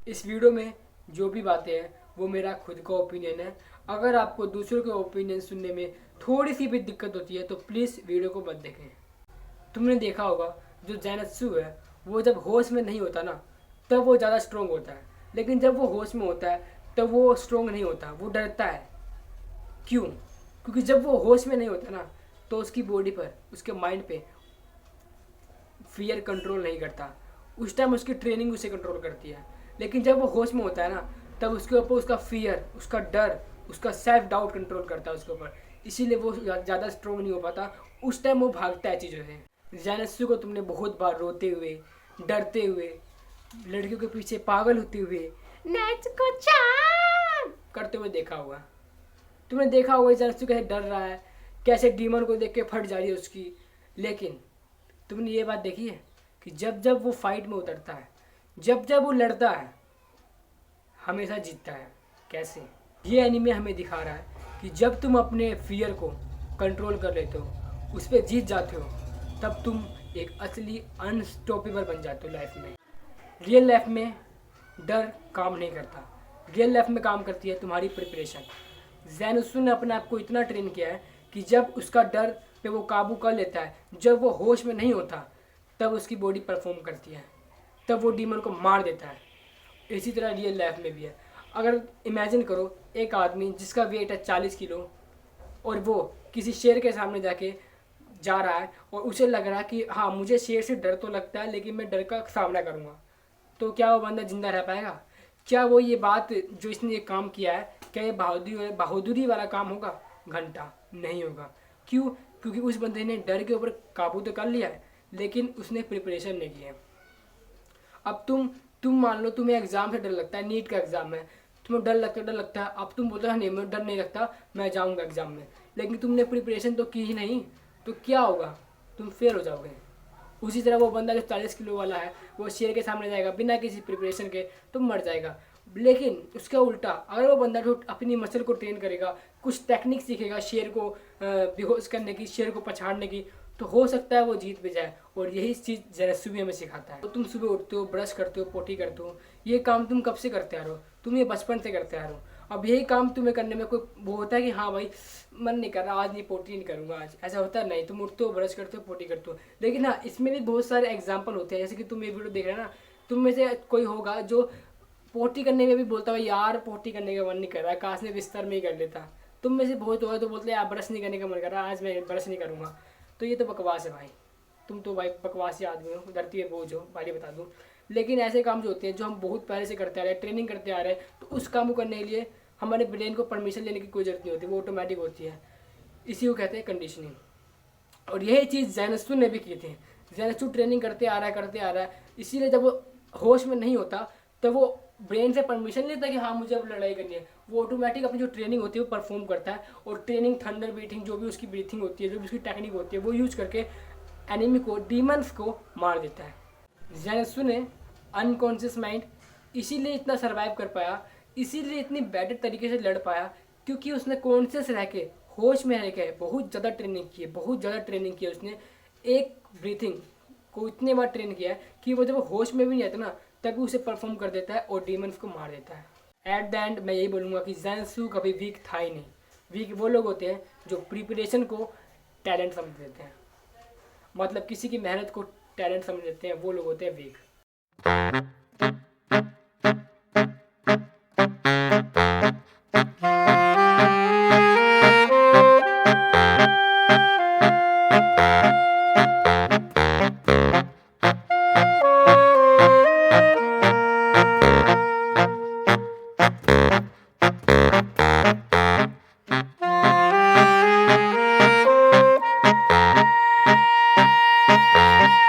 इस वीडियो में जो भी बातें हैं वो मेरा खुद का ओपिनियन है। अगर आपको दूसरों के ओपिनियन सुनने में थोड़ी सी भी दिक्कत होती है तो प्लीज़ वीडियो को मत देखें। तुमने देखा होगा जो जैनत्सु है वो जब होश में नहीं होता ना तब वो ज़्यादा स्ट्रोंग होता है, लेकिन जब वो होश में होता है तब वो स्ट्रोंग नहीं होता, वो डरता है। क्यों? क्योंकि जब वो होश में नहीं होता ना तो उसकी बॉडी पर, उसके माइंड पे फियर कंट्रोल नहीं करता। उस टाइम उसकी ट्रेनिंग उसे कंट्रोल करती है। लेकिन जब वो होश में होता है ना तब उसके ऊपर उसका फियर, उसका डर, उसका सेल्फ डाउट कंट्रोल करता है उसके ऊपर। इसीलिए वो ज़्यादा स्ट्रोंग नहीं हो पाता। उस टाइम वो भागता है चीज़ों से। जैनत्सु को तुमने बहुत बार रोते हुए, डरते हुए, लड़कियों के पीछे पागल होते हुए नेत्सुको चान करते हुए देखा होगा। तुमने देखा होगा जैनत्सु कैसे डर रहा है, कैसे डीमन को देख के फट जा रही है उसकी। लेकिन तुमने ये बात देखी है कि जब जब वो फाइट में उतरता है, जब जब वो लड़ता है, हमेशा जीतता है। कैसे? ये एनीमे हमें दिखा रहा है कि जब तुम अपने फियर को कंट्रोल कर लेते हो, उस पर जीत जाते हो, तब तुम एक असली अनस्टॉपेबल बन जाते हो लाइफ में। रियल लाइफ में डर काम नहीं करता। रियल लाइफ में काम करती है तुम्हारी प्रिपरेशन। जैनत्सु ने अपने आप को इतना ट्रेन किया है कि जब उसका डर पे वो काबू कर लेता है, जब वो होश में नहीं होता, तब उसकी बॉडी परफॉर्म करती है, तब वो डीमन को मार देता है। इसी तरह रियल लाइफ में भी है। अगर इमेजिन करो एक आदमी जिसका वेट है 40 किलो और वो किसी शेर के सामने जाके जा रहा है और उसे लग रहा है कि हाँ मुझे शेर से डर तो लगता है लेकिन मैं डर का सामना करूँगा, तो क्या वो बंदा जिंदा रह पाएगा? क्या वो ये बात जो इसने ये काम किया है, क्या ये बहादुरी वाला काम होगा? घंटा नहीं होगा। क्यों? क्योंकि उस बंदे ने डर के ऊपर काबू तो कर लिया है लेकिन उसने प्रिपरेशन नहीं की है। अब तुम मान लो तुम्हें एग्जाम से डर लगता है, नीट का एग्जाम है, तुम्हें डर लगता है। अब तुम बोलते हो नहीं मुझे डर नहीं लगता, मैं जाऊंगा एग्जाम में, लेकिन तुमने प्रिपरेशन तो की ही नहीं, तो क्या होगा? तुम फेल हो जाओगे। उसी तरह वो बंदा जो 40 किलो वाला है वो शेर के सामने जाएगा बिना किसी प्रिपरेशन के तो मर जाएगा। लेकिन उसका उल्टा, अगर वो बंदा जो अपनी मसल को ट्रेन करेगा, कुछ टेक्निक सीखेगा शेर को बेहोश करने की, शेर को पछाड़ने की, तो हो सकता है वो जीत भी जाए। और यही चीज़ जैनत्सु भी हमें सिखाता है। तो तुम सुबह उठते हो, ब्रश करते हो, पोटी करते हो, ये काम तुम कब से करते आ रहे हो? तुम ये बचपन से करते आ रहे हो। अब यही काम तुम्हें करने में कोई वो होता है कि हाँ भाई मन नहीं कर रहा, आज नहीं पोटी नहीं करूँगा, आज ऐसा होता है? नहीं, तुम उठते हो, ब्रश करते हो, पोटी करते हो। लेकिन हाँ, इसमें भी बहुत सारे एग्जाम्पल होते हैं। जैसे कि तुम ये वीडियो देख रहे हो ना, तुम में से कोई होगा जो पोटी करने में भी बोलता है यार पोटी करने का मन नहीं कर रहा, काश ने बिस्तर में ही कर लेता। तुम में से बहुत होगा तो बोलते यार ब्रश नहीं करने का मन कर रहा, आज मैं ब्रश नहीं करूँगा। तो ये तो बकवास है भाई, तुम तो भाई बकवासी आदमी हो, धरती पे बोझ हो, भाई बता दूँ। लेकिन ऐसे काम जो होते हैं जो हम बहुत पहले से करते आ रहे हैं, ट्रेनिंग करते आ रहे हैं, तो उस काम को करने के लिए हमारे ब्रेन को परमिशन लेने की कोई जरूरत नहीं होती, वो ऑटोमेटिक होती है। इसी को कहते हैं कंडीशनिंग। और यही चीज़ जैनत्सु ने भी की थी। जैनत्सु ट्रेनिंग करते आ रहा है, इसीलिए जब वो होश में नहीं होता तो वो ब्रेन से परमिशन लेता है कि हाँ मुझे अब लड़ाई करनी है। वो ऑटोमेटिक अपनी जो ट्रेनिंग होती है वो परफॉर्म करता है। और ट्रेनिंग, थंडर ब्रीथिंग, जो भी उसकी ब्रीथिंग होती है, जो भी उसकी टेक्निक होती है, वो यूज करके एनिमी को, डीमंस को मार देता है। जैनत्सु ने अनकॉन्शियस माइंड इसीलिए इतना सर्वाइव कर पाया, इसीलिए इतनी बेटर तरीके से लड़ पाया, क्योंकि उसने कॉन्शियस रह के, होश में रह के बहुत ज़्यादा ट्रेनिंग की है, बहुत ज़्यादा ट्रेनिंग की है उसने। एक ब्रीथिंग को इतने बार ट्रेन किया है कि वो जब वो होश में भी नहीं आता ना तभी उसे परफॉर्म कर देता है और डीमंस को मार देता है। एट द एंड मैं यही बोलूँगा कि जैनत्सु कभी वीक था ही नहीं। वीक वो लोग होते हैं जो प्रिपरेशन को टैलेंट समझ लेते हैं, मतलब किसी की मेहनत को टैलेंट समझ लेते हैं, वो लोग होते हैं वीक।